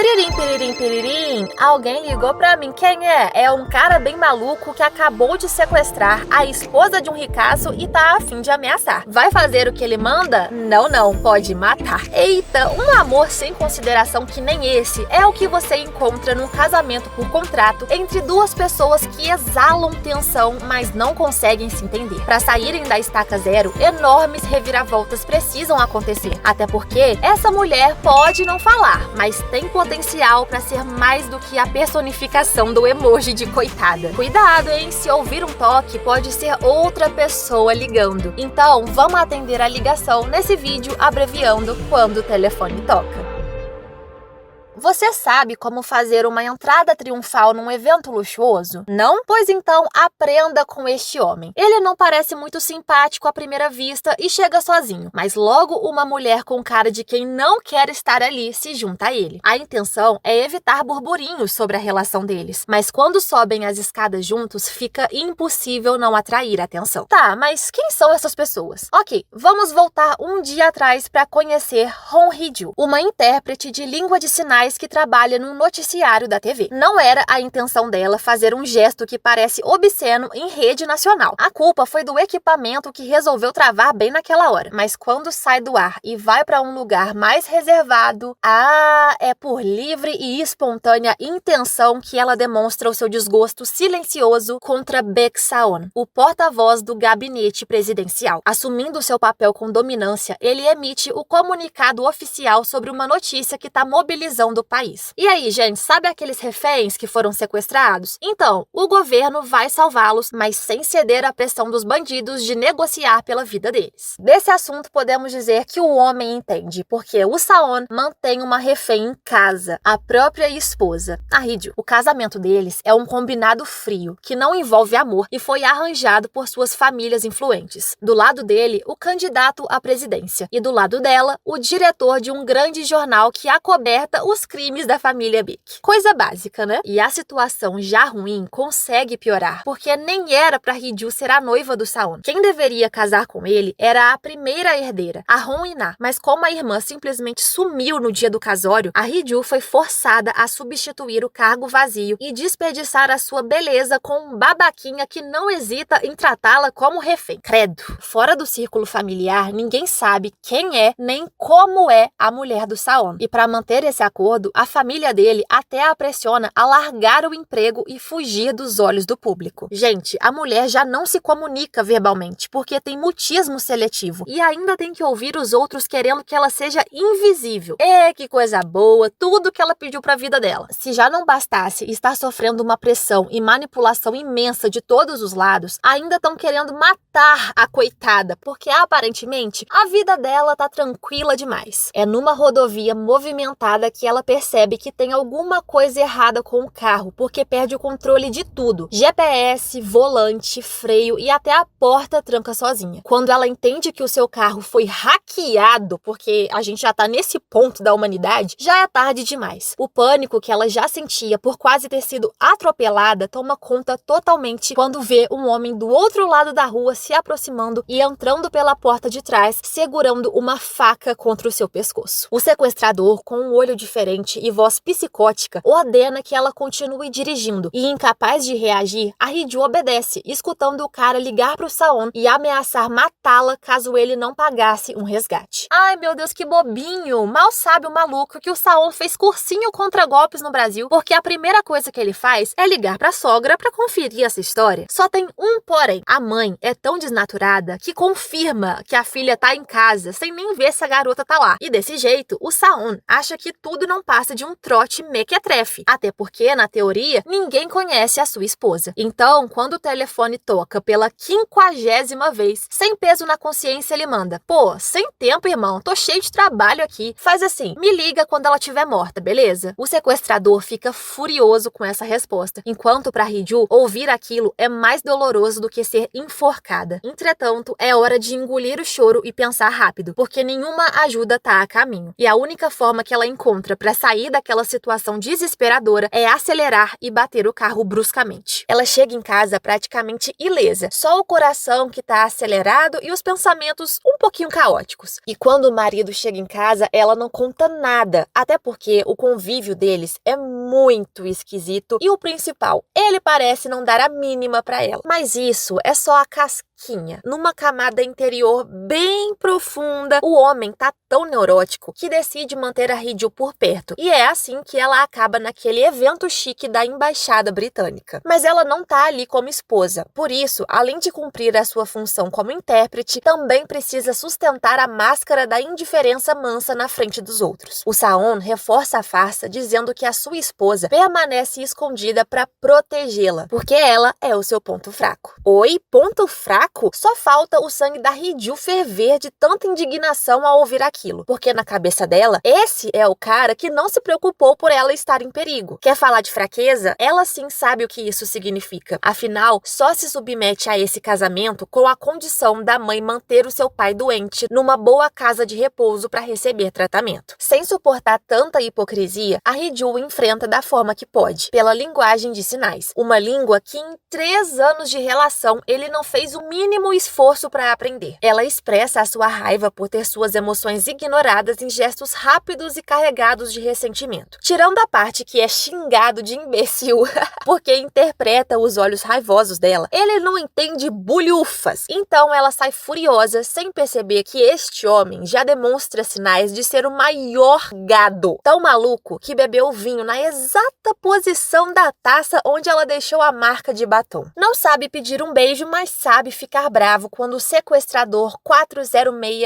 Piririm, piririm, piririm, alguém ligou pra mim. Quem é? É um cara bem maluco que acabou de sequestrar a esposa de um ricaço e tá a fim de ameaçar. Vai fazer o que ele manda? Não, pode matar. Eita, um amor sem consideração que nem esse é o que você encontra num casamento por contrato entre duas pessoas que exalam tensão, mas não conseguem se entender. Pra saírem da estaca zero, enormes reviravoltas precisam acontecer. Até porque essa mulher pode não falar, mas tem potencial para ser mais do que a personificação do emoji de coitada. Cuidado, hein? Se ouvir um toque, pode ser outra pessoa ligando. Então, vamos atender a ligação nesse vídeo abreviando quando o telefone toca. Você sabe como fazer uma entrada triunfal num evento luxuoso? Não? Pois então aprenda com este homem. Ele não parece muito simpático à primeira vista e chega sozinho, mas logo uma mulher com cara de quem não quer estar ali se junta a ele. A intenção é evitar burburinhos sobre a relação deles, mas quando sobem as escadas juntos, fica impossível não atrair atenção. Tá, mas quem são essas pessoas? Ok, vamos voltar um dia atrás para conhecer Hong Hee-ju, uma intérprete de língua de sinais que trabalha num noticiário da TV. Não era a intenção dela fazer um gesto que parece obsceno em rede nacional. A culpa foi do equipamento que resolveu travar bem naquela hora. Mas quando sai do ar e vai para um lugar mais reservado, é por livre e espontânea intenção que ela demonstra o seu desgosto silencioso contra Baek Saon, o porta-voz do gabinete presidencial. Assumindo seu papel com dominância, ele emite o comunicado oficial sobre uma notícia que está mobilizando o país. E aí, gente, sabe aqueles reféns que foram sequestrados? Então, o governo vai salvá-los, mas sem ceder à pressão dos bandidos de negociar pela vida deles. Desse assunto, podemos dizer que o homem entende, porque o Saon mantém uma refém em casa, a própria esposa, a Hee-ju. O casamento deles é um combinado frio, que não envolve amor e foi arranjado por suas famílias influentes. Do lado dele, o candidato à presidência, e do lado dela, o diretor de um grande jornal que acoberta os crimes da família Baek. Coisa básica, né? E a situação já ruim consegue piorar, porque nem era pra Hee-ju ser a noiva do Saon. Quem deveria casar com ele era a primeira herdeira, a Hong In-na. Mas como a irmã simplesmente sumiu no dia do casório, a Hee-ju foi forçada a substituir o cargo vazio e desperdiçar a sua beleza com um babaquinha que não hesita em tratá-la como refém. Credo! Fora do círculo familiar, ninguém sabe quem é nem como é a mulher do Saon. E para manter esse acordo, a família dele até a pressiona a largar o emprego e fugir dos olhos do público. Gente, a mulher já não se comunica verbalmente, porque tem mutismo seletivo, e ainda tem que ouvir os outros querendo que ela seja invisível. Que coisa boa, tudo que ela pediu pra vida dela. Se já não bastasse estar sofrendo uma pressão e manipulação imensa de todos os lados, ainda estão querendo matar a coitada, porque aparentemente a vida dela tá tranquila demais. É numa rodovia movimentada que ela percebe que tem alguma coisa errada com o carro, porque perde o controle de tudo. GPS, volante, freio e até a porta tranca sozinha. Quando ela entende que o seu carro foi hackeado, porque a gente já tá nesse ponto da humanidade, já é tarde demais. O pânico que ela já sentia por quase ter sido atropelada toma conta totalmente quando vê um homem do outro lado da rua se aproximando e entrando pela porta de trás, segurando uma faca contra o seu pescoço. O sequestrador, com um olho diferente e voz psicótica, ordena que ela continue dirigindo, e incapaz de reagir, a Hee-ju obedece, escutando o cara ligar pro Saon e ameaçar matá-la caso ele não pagasse um resgate. Ai meu Deus, que bobinho! Mal sabe o maluco que o Saon fez cursinho contra golpes no Brasil, porque a primeira coisa que ele faz é ligar pra sogra pra conferir essa história. Só tem um porém: a mãe é tão desnaturada que confirma que a filha tá em casa sem nem ver se a garota tá lá. E desse jeito, o Saon acha que tudo não passa de um trote mequetrefe, até porque, na teoria, ninguém conhece a sua esposa. Então, quando o telefone toca pela 50ª vez, sem peso na consciência, ele manda: pô, sem tempo, irmão, tô cheio de trabalho aqui. Faz assim, me liga quando ela estiver morta, beleza? O sequestrador fica furioso com essa resposta, enquanto pra Hee-ju, ouvir aquilo é mais doloroso do que ser enforcada. Entretanto, é hora de engolir o choro e pensar rápido, porque nenhuma ajuda tá a caminho. E a única forma que ela encontra pra para sair daquela situação desesperadora é acelerar e bater o carro bruscamente. Ela chega em casa praticamente ilesa, só o coração que tá acelerado e os pensamentos um pouquinho caóticos. E quando o marido chega em casa, ela não conta nada, até porque o convívio deles é muito esquisito e o principal, ele parece não dar a mínima para ela. Mas isso é só a casquinha. Numa camada interior bem profunda, o homem tá tão neurótico que decide manter a Hee-ju por perto. E é assim que ela acaba naquele evento chique da embaixada britânica. Mas ela não tá ali como esposa. Por isso, além de cumprir a sua função como intérprete, também precisa sustentar a máscara da indiferença mansa na frente dos outros. O Saon reforça a farsa dizendo que a sua esposa permanece escondida para protegê-la, porque ela é o seu ponto fraco. Oi, ponto fraco? Só falta o sangue da Hee-ju ferver de tanta indignação ao ouvir aquilo, porque na cabeça dela, esse é o cara que não se preocupou por ela estar em perigo. Quer falar de fraqueza? Ela sim sabe o que isso significa. Afinal, só se submete a esse casamento com a condição da mãe manter o seu pai doente numa boa casa de repouso para receber tratamento. Sem suportar tanta hipocrisia, a Hee-ju enfrenta da forma que pode, pela linguagem de sinais. Uma língua que em 3 anos de relação ele não fez o mínimo esforço para aprender. Ela expressa a sua raiva por ter suas emoções ignoradas em gestos rápidos e carregados de ressentimento. Tirando a parte que é xingado de imbecil, porque interpreta os olhos raivosos dela, ele não entende bulhufas. Então ela sai furiosa sem perceber que este homem já demonstra sinais de ser o maior gado. Tão maluco que bebeu o vinho na exata posição da taça onde ela deixou a marca de batom. Não sabe pedir um beijo, mas sabe ficar bravo quando o sequestrador 406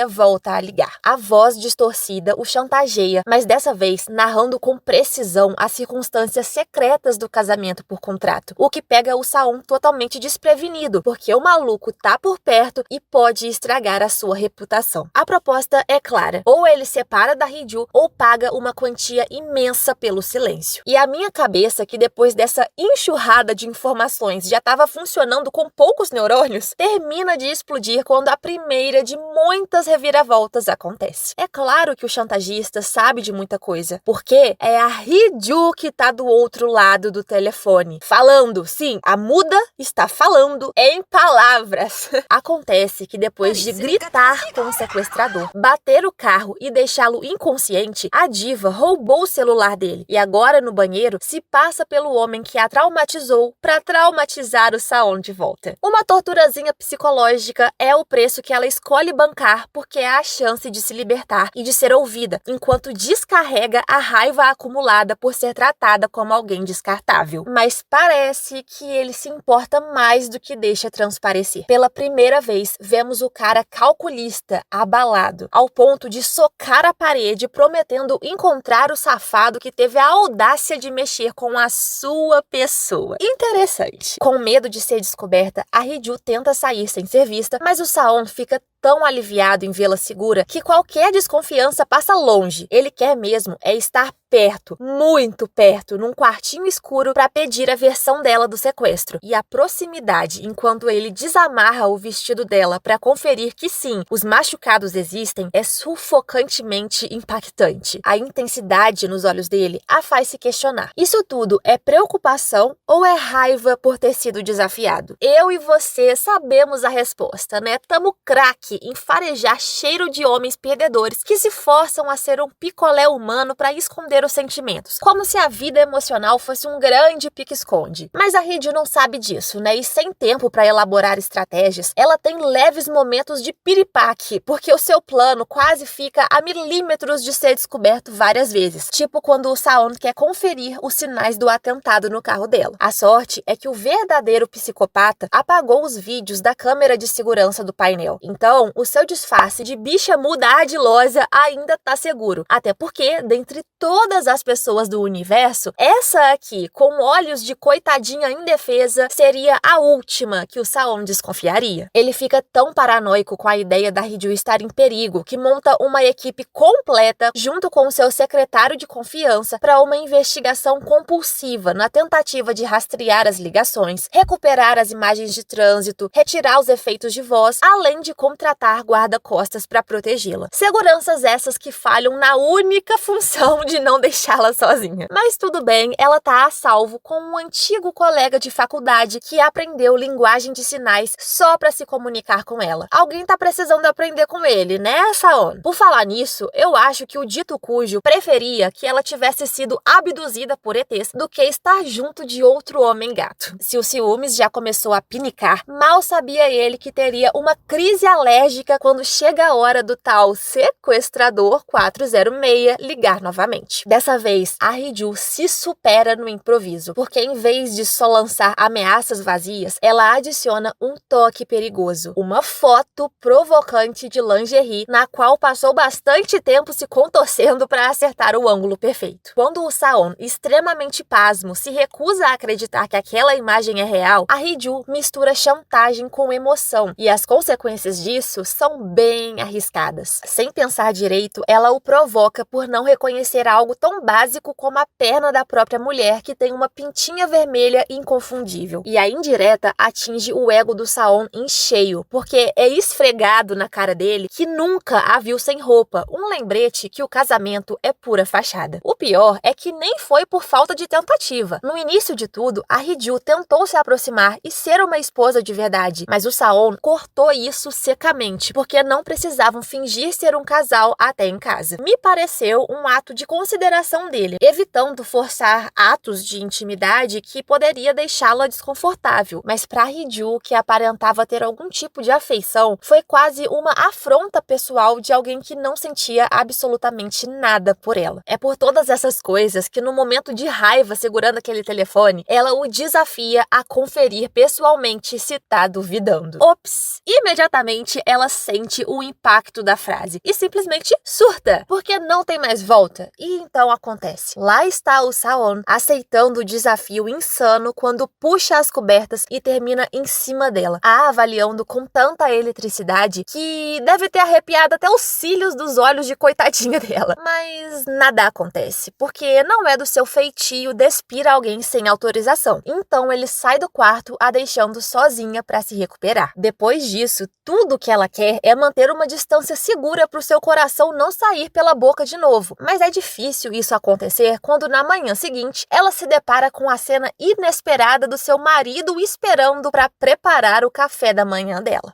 volta a ligar. A voz distorcida o chantageia, mas dessa vez narrando com precisão as circunstâncias secretas do casamento por contrato, o que pega o Saon totalmente desprevenido, porque o maluco tá por perto e pode estragar a sua reputação. A proposta é clara, ou ele separa da Hee-ju ou paga uma quantia imensa pelo silêncio. E a minha cabeça, que depois dessa enxurrada de informações já estava funcionando com poucos neurônios, termina de explodir quando a primeira de muitas reviravoltas acontece. É claro que o chantagista sabe de muita coisa, porque é a Hee-ju que tá do outro lado do telefone, falando, sim, a muda está falando em palavras. Acontece que depois de gritar com o sequestrador, bater o carro e deixá-lo inconsciente, a diva roubou o celular dele e agora no banheiro se passa pelo homem que a traumatizou para traumatizar o Saon de volta. Uma torturazinha psicológica é o preço que ela escolhe bancar porque é a chance de se libertar e de ser ouvida, enquanto descarrega a raiva acumulada por ser tratada como alguém descartável. Mas parece que ele se importa mais do que deixa transparecer. Pela primeira vez, vemos o cara calculista, abalado, ao ponto de socar a parede prometendo encontrar o safado que teve a audácia de mexer com a sua pessoa. Interessante. Com medo de ser descoberta, a Hee-ju tenta sair sem ser vista, mas o Saon fica tão aliviado em vê-la segura que qualquer desconfiança passa longe. Ele quer mesmo é estar perto, muito perto, num quartinho escuro para pedir a versão dela do sequestro. E a proximidade, enquanto ele desamarra o vestido dela para conferir que sim, os machucados existem, é sufocantemente impactante. A intensidade nos olhos dele a faz se questionar. Isso tudo é preocupação ou é raiva por ter sido desafiado? Eu e você sabemos a resposta, né? Tamo craque em farejar cheiro de homens perdedores que se forçam a ser um picolé humano para esconder os sentimentos, como se a vida emocional fosse um grande pique-esconde. Mas a Hee-ju não sabe disso, né? E sem tempo para elaborar estratégias, ela tem leves momentos de piripaque, porque o seu plano quase fica a milímetros de ser descoberto várias vezes, tipo quando o Saon quer conferir os sinais do atentado no carro dela. A sorte é que o verdadeiro psicopata apagou os vídeos da câmera de segurança do painel. Então, o seu disfarce de bicha muda ardilosa ainda tá seguro, até porque, dentre todas as pessoas do universo, essa aqui, com olhos de coitadinha indefesa, seria a última que o Saon desconfiaria. Ele fica tão paranoico com a ideia da Hee-ju estar em perigo que monta uma equipe completa junto com seu secretário de confiança para uma investigação compulsiva na tentativa de rastrear as ligações, recuperar as imagens de trânsito, retirar os efeitos de voz, além de contratar contratar guarda-costas para protegê-la. Seguranças essas que falham na única função de não deixá-la sozinha. Mas tudo bem, ela tá a salvo com um antigo colega de faculdade que aprendeu linguagem de sinais só para se comunicar com ela. Alguém tá precisando aprender com ele, né, Saon? Por falar nisso, eu acho que o dito cujo preferia que ela tivesse sido abduzida por ETs do que estar junto de outro homem gato. Se o ciúmes já começou a pinicar, mal sabia ele que teria uma crise alérgica quando chega a hora do tal sequestrador 406 ligar novamente. Dessa vez, a Hee-ju se supera no improviso, porque em vez de só lançar ameaças vazias, ela adiciona um toque perigoso, uma foto provocante de lingerie na qual passou bastante tempo se contorcendo para acertar o ângulo perfeito. Quando o Saon, extremamente pasmo, se recusa a acreditar que aquela imagem é real, a Hee-ju mistura chantagem com emoção, e as consequências disso são bem arriscadas. Sem pensar direito, ela o provoca por não reconhecer algo tão básico como a perna da própria mulher, que tem uma pintinha vermelha inconfundível. E a indireta atinge o ego do Saon em cheio, porque é esfregado na cara dele que nunca a viu sem roupa, um lembrete que o casamento é pura fachada. O pior é que nem foi por falta de tentativa. No início de tudo, a Hee-ju tentou se aproximar e ser uma esposa de verdade, mas o Saon cortou isso secamente, porque não precisavam fingir ser um casal até em casa. Me pareceu um ato de consideração dele, evitando forçar atos de intimidade que poderia deixá-la desconfortável, mas para Hee-ju, que aparentava ter algum tipo de afeição, foi quase uma afronta pessoal de alguém que não sentia absolutamente nada por ela. É por todas essas coisas que no momento de raiva segurando aquele telefone, ela o desafia a conferir pessoalmente se tá duvidando. Ops! Imediatamente ela sente o impacto da frase e simplesmente surta, porque não tem mais volta. E então acontece. Lá está o Saon aceitando o desafio insano quando puxa as cobertas e termina em cima dela, a avaliando com tanta eletricidade que deve ter arrepiado até os cílios dos olhos de coitadinha dela. Mas nada acontece, porque não é do seu feitio despir alguém sem autorização. Então ele sai do quarto, a deixando sozinha para se recuperar. Depois disso, tudo que ela quer é manter uma distância segura para o seu coração não sair pela boca de novo. Mas é difícil isso acontecer quando na manhã seguinte ela se depara com a cena inesperada do seu marido esperando para preparar o café da manhã dela.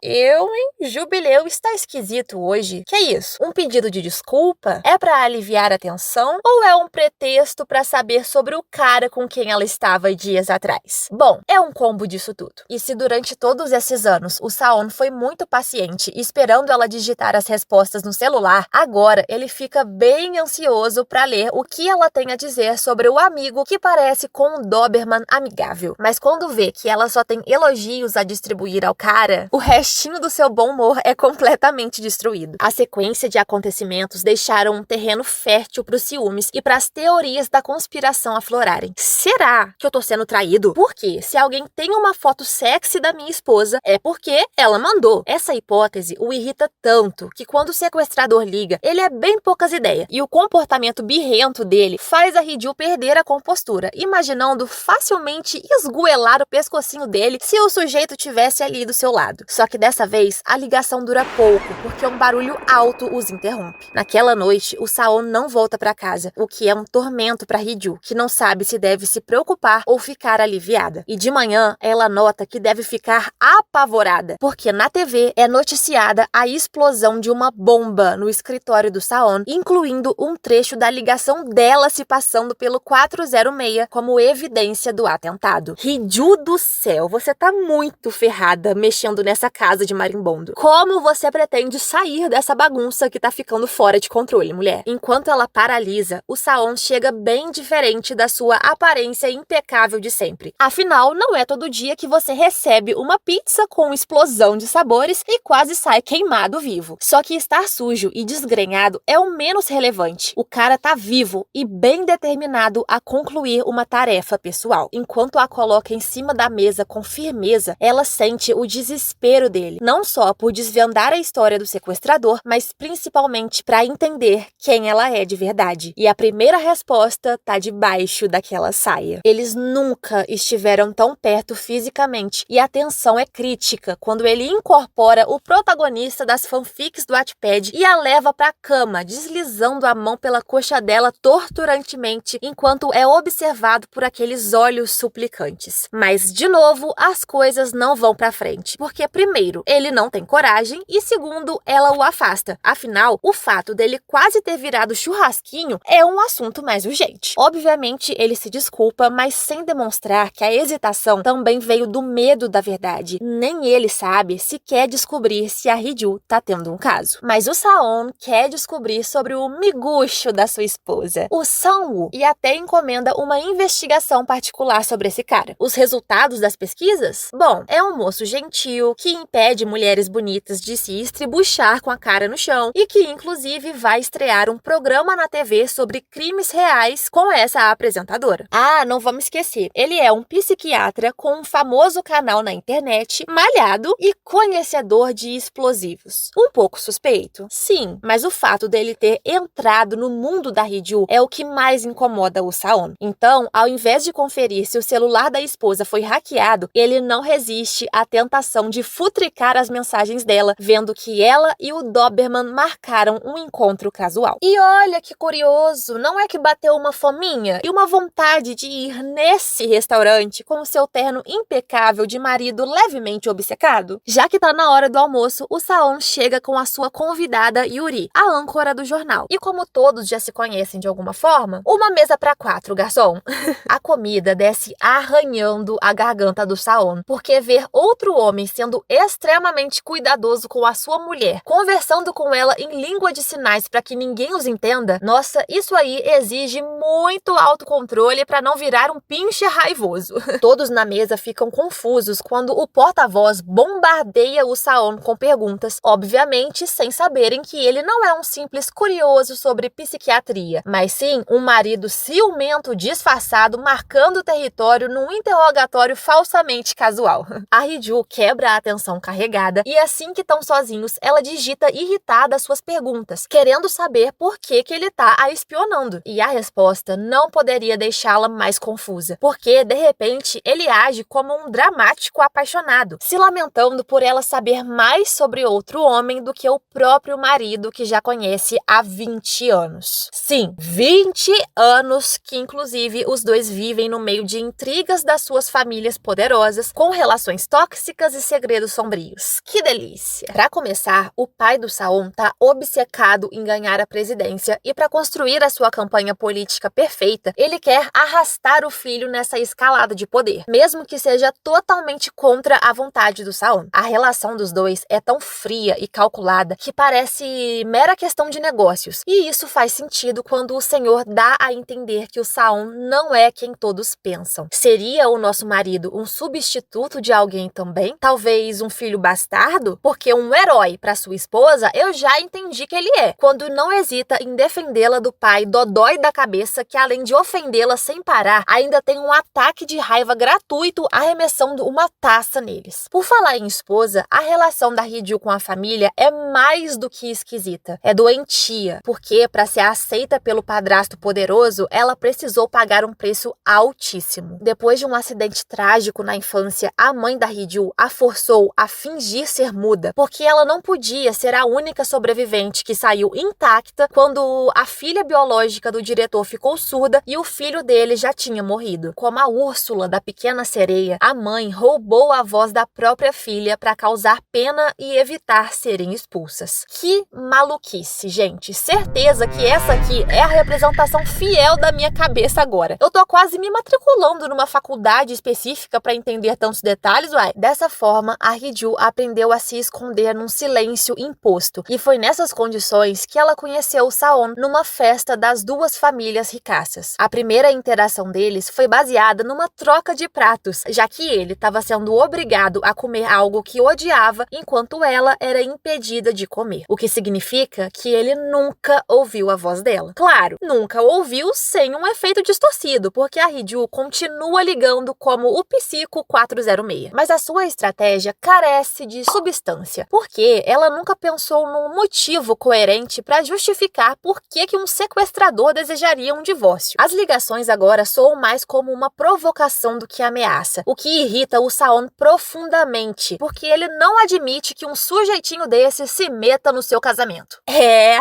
Jubileu está esquisito hoje. Que é isso? Um pedido de desculpa? É para aliviar a tensão? Ou é um pretexto para saber sobre o cara com quem ela estava dias atrás? Bom, é um combo disso tudo. E se durante todos esses anos o Saon foi muito paciente esperando ela digitar as respostas no celular, agora ele fica bem ansioso para ler o que ela tem a dizer sobre o amigo que parece com um Doberman amigável. Mas quando vê que ela só tem elogios a distribuir ao cara, o restinho do seu bom humor é completamente destruído. A sequência de acontecimentos deixaram um terreno fértil para os ciúmes e para as teorias da conspiração aflorarem. Será que eu tô sendo traído? Porque se alguém tem uma foto sexy da minha esposa, é porque ela mandou. Essa hipótese o irrita tanto que quando o sequestrador liga, ele é bem poucas ideias. E o comportamento birrento dele faz a Hee-ju perder a compostura, imaginando facilmente esgoelar o pescocinho dele se o sujeito tivesse ali do seu lado. Só que dessa vez, a ligação dura pouco, porque um barulho alto os interrompe. Naquela noite, o Saon não volta para casa, o que é um tormento para Hee-ju, que não sabe se deve se preocupar ou ficar aliviada. E de manhã, ela nota que deve ficar apavorada, porque na TV é noticiada a explosão de uma bomba no escritório do Saon, incluindo um trecho da ligação dela se passando pelo 406 como evidência do atentado. Hee-ju do céu, você tá muito ferrada mexendo nessa casa de marimbondo. Como você pretende sair dessa bagunça que tá ficando fora de controle, mulher? Enquanto ela paralisa, o Saon chega bem diferente da sua aparência impecável de sempre. Afinal, não é todo dia que você recebe uma pizza com explosão de sabores e quase sai queimado vivo. Só que estar sujo e desgrenhado é o menos relevante. O cara tá vivo e bem determinado a concluir uma tarefa pessoal. Enquanto a coloca em cima da mesa com firmeza, ela sente o desespero dele, não só por desvendar a história do sequestrador, mas principalmente para entender quem ela é de verdade. E a primeira resposta tá debaixo daquela saia. Eles nunca estiveram tão perto fisicamente, e a tensão é crítica quando ele incorpora o protagonista das fanfics do Wattpad e a leva pra cama, deslizando a mão pela coxa dela torturantemente, enquanto é observado por aqueles olhos suplicantes. Mas, de novo, as coisas não vão pra frente, porque primeiro, ele não tem coragem e segundo, ela o afasta. Afinal, o fato dele quase ter virado churrasquinho é um assunto mais urgente. Obviamente, ele se desculpa, mas sem demonstrar que a hesitação também veio do medo da verdade. Nem ele sabe se quer descobrir se a Hee-ju tá tendo um caso. Mas o Saon quer descobrir sobre o miguxo da sua esposa, o Sang-woo, e até encomenda uma investigação particular sobre esse cara. Os resultados das pesquisas? Bom, é um moço gentil que impede mulheres bonitas de se estribuchar com a cara no chão e que inclusive vai estrear um programa na TV sobre crimes reais com essa apresentadora. Ah, não vamos esquecer, ele é um psiquiatra com um famoso canal na internet, malhado e conhecedor de explosivos. Um pouco suspeito? Sim, mas o fato dele ter entrado no mundo da Hee-ju é o que mais incomoda o Saon. Então, ao invés de conferir se o celular da esposa foi hackeado, ele não resiste à tentação de futricar as mensagens dela, vendo que ela e o Doberman marcaram um encontro casual. E olha que curioso, não é que bateu uma fominha e uma vontade de ir nesse restaurante com o seu terno impecável de marido levemente obcecado? Já que tá na hora do almoço, o Saon chega com a sua convidada Yuri, a âncora do jornal. E como todos já se conhecem de alguma forma, uma mesa para 4, garçom. A comida desce arranhando a garganta do Saon, porque ver outro homem sendo extremamente cuidadoso com a sua mulher, conversando com ela em língua de sinais para que ninguém os entenda, nossa, isso aí exige muito autocontrole para não virar um pincher raivoso. Todos na mesa ficam confusos quando o porta-voz bombardeia o Saon com perguntas, obviamente sem saberem que ele não é um simples curioso sobre psiquiatria, mas sim um marido ciumento disfarçado marcando território num interrogatório falsamente casual. A Hee-ju quebra a atenção carregada e assim que estão sozinhos, ela digita irritada suas perguntas, querendo saber por que ele tá a espionando. E a resposta não poderia deixá-la mais confusa, porque de repente ele age como um dramático apaixonado, se lamentando por ela saber mais sobre outro homem do que o próprio marido que já conhece há 20 anos. Sim, 20 anos que inclusive os dois vivem no meio de intrigas das suas famílias poderosas, com relações tóxicas e segredos sombrios. Que delícia! Para começar, o pai do Saon tá obcecado em ganhar a presidência e para construir a sua campanha política perfeita, ele quer arrastar o filho nessa escalada de poder, mesmo que seja totalmente contra a vontade do Saon. A relação dos dois é tão fria e calculada que parece mera questão de negócios. E isso faz sentido quando o senhor dá a entender que o Saon não é quem todos pensam. Seria o nosso marido um substituto de alguém também? Talvez um filho bastardo? Porque um herói para sua esposa eu já entendi que ele é, quando não hesita em defendê-la do pai dodói da cabeça que, além de ofendê-la sem parar, ainda tem um ataque de raiva gratuito arremessando uma taça neles. Por falar em esposa, a relação da Hee-ju com a família é mais do que esquisita. É doentia, porque para ser aceita pelo padrasto poderoso, ela precisou pagar um preço altíssimo. Depois de um acidente trágico na infância, a mãe da Hee-ju a forçou a fingir ser muda, porque ela não podia ser a única sobrevivente que saiu intacta quando a filha biológica do diretor ficou surda e o filho dele já tinha morrido. Como a Úrsula da Pequena Sereia, a mãe roubou a voz da própria filha para causar pena e evitar serem expulsas. Que maluquice, gente. Certeza que essa aqui é a representação fiel da minha cabeça agora. Eu tô quase me matriculando numa faculdade específica para entender tantos detalhes, uai. Dessa forma, a Hee-ju aprendeu a se esconder num silêncio imposto. E foi nessas condições que ela conheceu o Saon numa festa das duas famílias ricaças. A primeira interação deles foi baseada numa troca de pratos, já que ele estava sendo obrigado a comer algo que odiava, enquanto ela era impedida de comer. O que significa que ele nunca ouviu a voz dela. Claro, nunca ouviu sem um efeito distorcido, porque a Hee-ju continua ligando como o Psico 406. Mas a sua estratégia carece de substância, porque ela nunca pensou num motivo coerente para justificar por que um sequestrador desejaria um divórcio. As ligações agora soam mais como uma provocação do que ameaça, o que irrita o Saon profundamente, porque ele não admite permite que um sujeitinho desse se meta no seu casamento.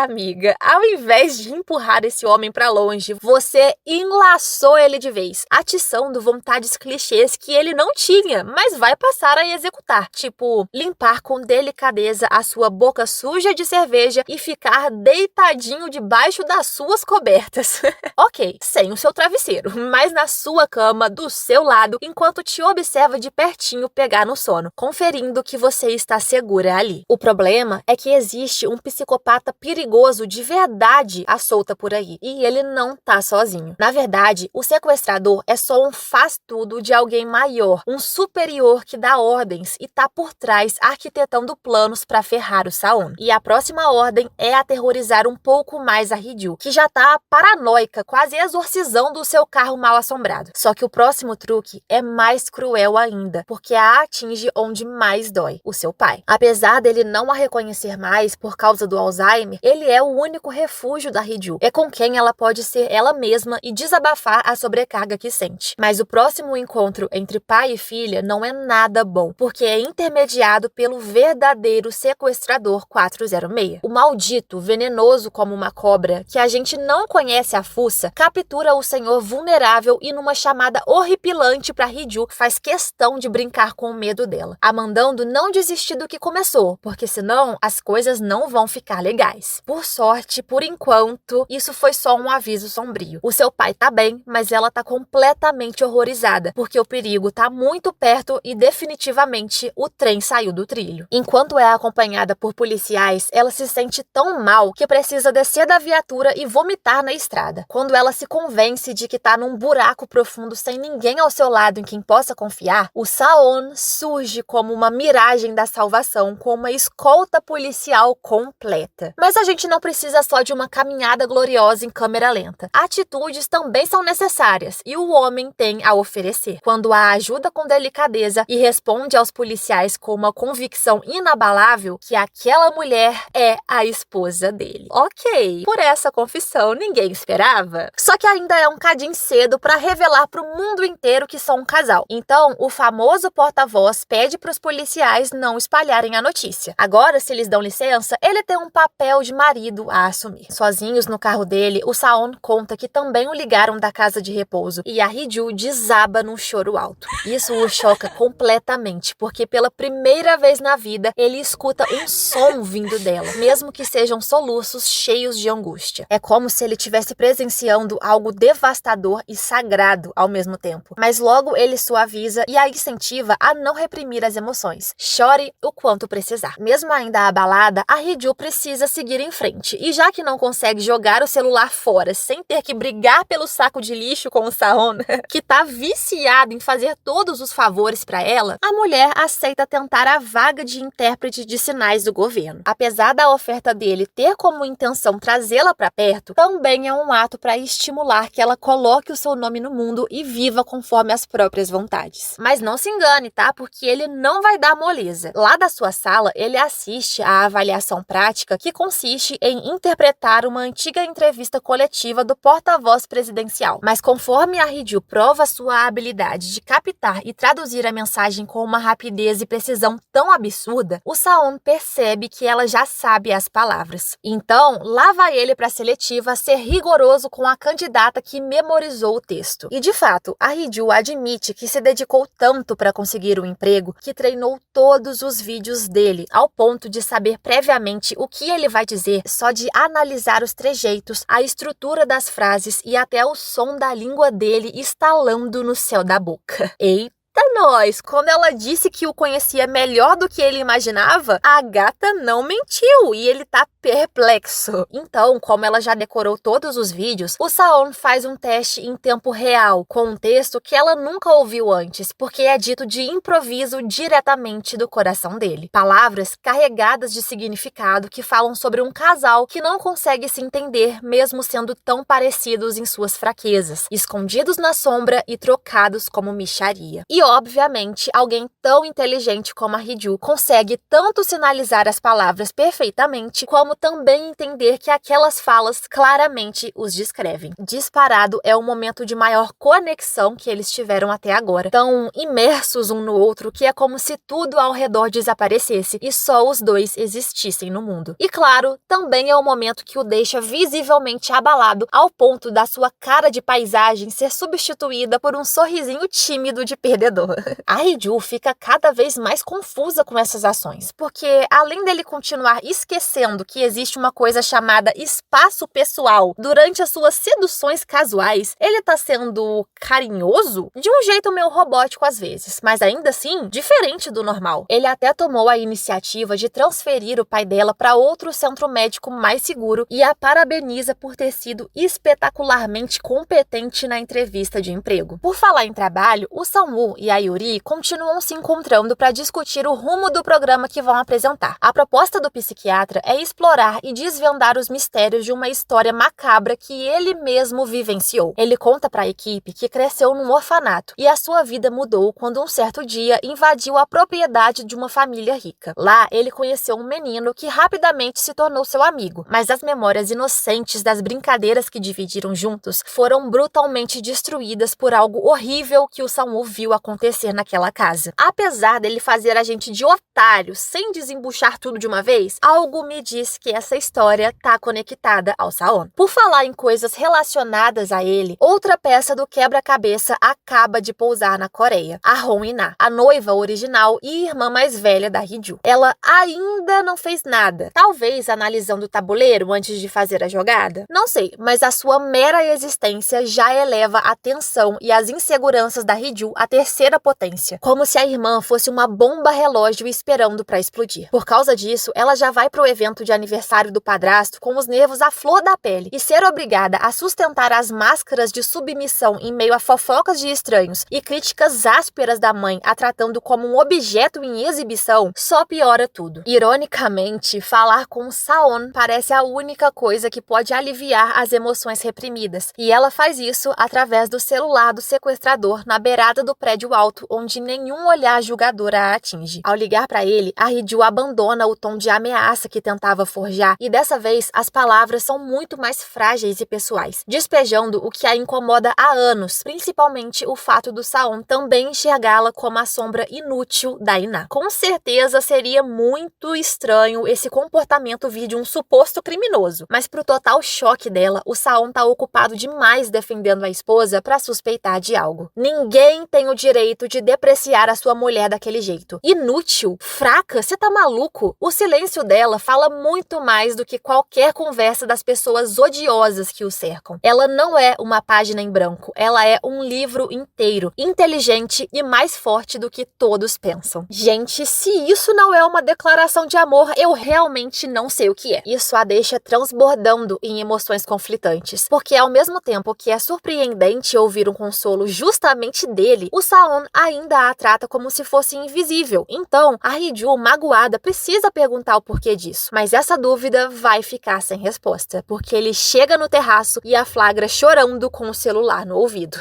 Amiga, ao invés de empurrar esse homem pra longe, você enlaçou ele de vez, atiçando vontades clichês que ele não tinha, mas vai passar a executar. Tipo, limpar com delicadeza a sua boca suja de cerveja e ficar deitadinho debaixo das suas cobertas. Ok, sem o seu travesseiro, mas na sua cama, do seu lado, enquanto te observa de pertinho pegar no sono, conferindo que você está segura ali. O problema é que existe um psicopata perigoso de verdade à solta por aí, e ele não tá sozinho. Na verdade, o sequestrador é só um faz-tudo de alguém maior, um superior que dá ordens e tá por trás arquitetando planos para ferrar o Saon. E a próxima ordem é aterrorizar um pouco mais a Hee-ju, que já tá paranoica, quase exorcizando o seu carro mal assombrado. Só que o próximo truque é mais cruel ainda, porque a atinge onde mais dói, o seu pai. Apesar dele não a reconhecer mais por causa do Alzheimer, ele é o único refúgio da Hee-ju. É com quem ela pode ser ela mesma e desabafar a sobrecarga que sente. Mas o próximo encontro entre pai e filha não é nada bom, porque é intermediado pelo verdadeiro sequestrador 406. O maldito, venenoso como uma cobra, que a gente não conhece a fuça, captura o senhor vulnerável e numa chamada horripilante pra Hee-ju faz questão de brincar com o medo dela, a mandando não desistir do que começou, porque senão as coisas não vão ficar legais. Por sorte, por enquanto, isso foi só um aviso sombrio. O seu pai tá bem, mas ela tá completamente horrorizada, porque o perigo tá muito perto e definitivamente o trem saiu do trilho. Enquanto é acompanhada por policiais, ela se sente tão mal que precisa descer da viatura e vomitar na estrada. Quando ela se convence de que tá num buraco profundo sem ninguém ao seu lado em quem possa confiar, o Saon surge como uma miragem da salvação, com uma escolta policial completa. Mas a gente não precisa só de uma caminhada gloriosa em câmera lenta. Atitudes também são necessárias e o homem tem a oferecer. Quando a ajuda com delicadeza e responde aos policiais com uma convicção inabalável que aquela mulher é a esposa dele. Ok, por essa confissão ninguém esperava. Só que ainda é um cadinho cedo para revelar para o mundo inteiro que são um casal. Então, o famoso porta-voz pede para os policiais não espalharem a notícia. Agora, se eles dão licença, ele tem um papel de marido a assumir. Sozinhos no carro dele, o Saon conta que também o ligaram da casa de repouso e a Hee-ju desaba num choro alto. Isso o choca completamente, porque pela primeira vez na vida, ele escuta um som vindo dela, mesmo que sejam soluços cheios de angústia. É como se ele estivesse presenciando algo devastador e sagrado ao mesmo tempo. Mas logo ele suaviza e a incentiva a não reprimir as emoções. Chore o quanto precisar. Mesmo ainda abalada, a Hee-ju precisa seguir em frente. E já que não consegue jogar o celular fora sem ter que brigar pelo saco de lixo com o Saon, que tá viciado em fazer todos os favores pra ela, a mulher aceita tentar a vaga de intérprete de sinais do governo. Apesar da oferta dele ter como intenção trazê-la pra perto, também é um ato para estimular que ela coloque o seu nome no mundo e viva conforme as próprias vontades. Mas não se engane, tá? Porque ele não vai dar moleza. Lá da sua sala, ele assiste à avaliação prática que consiste em interpretar uma antiga entrevista coletiva do porta-voz presidencial. Mas conforme a Hee-ju prova sua habilidade de captar e traduzir a mensagem com uma rapidez e precisão tão absurda, o Saon percebe que ela já sabe as palavras. Então, lá vai ele para a seletiva ser rigoroso com a candidata que memorizou o texto. E de fato, a Hee-ju admite que se dedicou tanto para conseguir o emprego que treinou todos os vídeos dele, ao ponto de saber previamente o que ele vai dizer só de analisar os trejeitos, a estrutura das frases e até o som da língua dele estalando no céu da boca. Eita! Nós, quando ela disse que o conhecia melhor do que ele imaginava, a gata não mentiu e ele tá perplexo. Então, como ela já decorou todos os vídeos, o Saon faz um teste em tempo real, com um texto que ela nunca ouviu antes, porque é dito de improviso diretamente do coração dele. Palavras carregadas de significado que falam sobre um casal que não consegue se entender, mesmo sendo tão parecidos em suas fraquezas, escondidos na sombra e trocados como mixaria. E obviamente, alguém tão inteligente como a Hee-ju consegue tanto sinalizar as palavras perfeitamente, como também entender que aquelas falas claramente os descrevem. Disparado é o momento de maior conexão que eles tiveram até agora, tão imersos um no outro que é como se tudo ao redor desaparecesse e só os dois existissem no mundo. E claro, também é o momento que o deixa visivelmente abalado ao ponto da sua cara de paisagem ser substituída por um sorrisinho tímido de perdedor. A Hee-ju fica cada vez mais confusa com essas ações, porque além dele continuar esquecendo que existe uma coisa chamada espaço pessoal durante as suas seduções casuais, ele tá sendo carinhoso de um jeito meio robótico às vezes, mas ainda assim diferente do normal. Ele até tomou a iniciativa de transferir o pai dela para outro centro médico mais seguro e a parabeniza por ter sido espetacularmente competente na entrevista de emprego. Por falar em trabalho, o Sang-woo e a Yuri continuam se encontrando para discutir o rumo do programa que vão apresentar. A proposta do psiquiatra é explorar e desvendar os mistérios de uma história macabra que ele mesmo vivenciou. Ele conta para a equipe que cresceu num orfanato e a sua vida mudou quando um certo dia invadiu a propriedade de uma família rica. Lá, ele conheceu um menino que rapidamente se tornou seu amigo, mas as memórias inocentes das brincadeiras que dividiram juntos foram brutalmente destruídas por algo horrível que o Sang-woo viu acontecer naquela casa. Apesar dele fazer a gente de otário sem desembuchar tudo de uma vez, algo me diz que essa história tá conectada ao Saon. Por falar em coisas relacionadas a ele, outra peça do quebra-cabeça acaba de pousar na Coreia. A Hong In-na, a noiva original e irmã mais velha da Hee-ju. Ela ainda não fez nada. Talvez analisando o tabuleiro antes de fazer a jogada? Não sei, mas a sua mera existência já eleva a tensão e as inseguranças da Hee-ju à terceira potência. Como se a irmã fosse uma bomba relógio esperando para explodir. Por causa disso, ela já vai pro evento de aniversário do padrasto com os nervos à flor da pele e ser obrigada a sustentar as máscaras de submissão em meio a fofocas de estranhos e críticas ásperas da mãe a tratando como um objeto em exibição só piora tudo. Ironicamente, falar com Saon parece a única coisa que pode aliviar as emoções reprimidas, e ela faz isso através do celular do sequestrador na beirada do prédio alto onde nenhum olhar julgador a atinge. Ao ligar para ele, a Hee-ju abandona o tom de ameaça que tentava forjar e dessa vez as palavras são muito mais frágeis e pessoais, despejando o que a incomoda há anos, principalmente o fato do Saon também enxergá-la como a sombra inútil da In-na. Com certeza seria muito estranho esse comportamento vir de um suposto criminoso, mas pro total choque dela, o Saon tá ocupado demais defendendo a esposa pra suspeitar de algo. Ninguém tem o direito de depreciar a sua mulher daquele jeito. Inútil? Fraca? Você tá maluco? O silêncio dela fala muito mais do que qualquer conversa das pessoas odiosas que o cercam. Ela não é uma página em branco, ela é um livro inteiro, inteligente e mais forte do que todos pensam. Gente, se isso não é uma declaração de amor, eu realmente não sei o que é. Isso a deixa transbordando em emoções conflitantes, porque ao mesmo tempo que é surpreendente ouvir um consolo justamente dele, o Saon ainda a trata como se fosse invisível. Então, a Hee-ju, magoada, precisa perguntar o porquê disso, mas essa dúvida vai ficar sem resposta, porque ele chega no terraço e a flagra chorando com o celular no ouvido.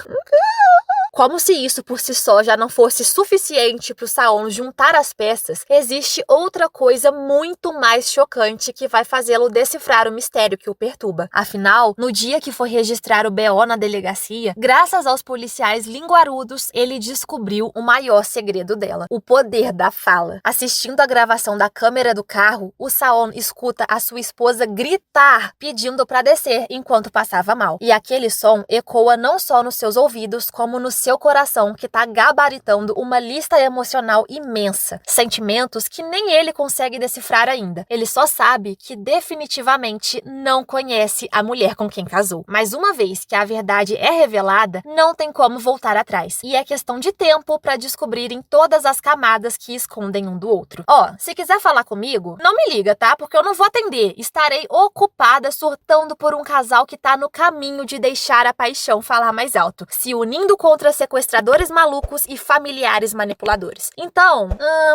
Como se isso por si só já não fosse suficiente para o Saon juntar as peças, existe outra coisa muito mais chocante que vai fazê-lo decifrar o mistério que o perturba. Afinal, no dia que foi registrar o BO na delegacia, graças aos policiais linguarudos, ele descobriu o maior segredo dela, o poder da fala. Assistindo a gravação da câmera do carro, o Saon escuta a sua esposa gritar, pedindo para descer enquanto passava mal. E aquele som ecoa não só nos seus ouvidos, como no seu coração, que tá gabaritando uma lista emocional imensa. Sentimentos que nem ele consegue decifrar ainda. Ele só sabe que definitivamente não conhece a mulher com quem casou. Mas uma vez que a verdade é revelada, não tem como voltar atrás. E é questão de tempo para descobrirem todas as camadas que escondem um do outro. Ó, se quiser falar comigo, não me liga, tá? Porque eu não vou atender. Estarei ocupada surtando por um casal que tá no caminho de deixar a paixão falar mais alto, se unindo contra sequestradores malucos e familiares manipuladores. Então,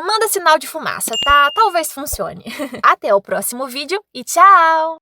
manda sinal de fumaça, tá? Talvez funcione. Até o próximo vídeo e tchau!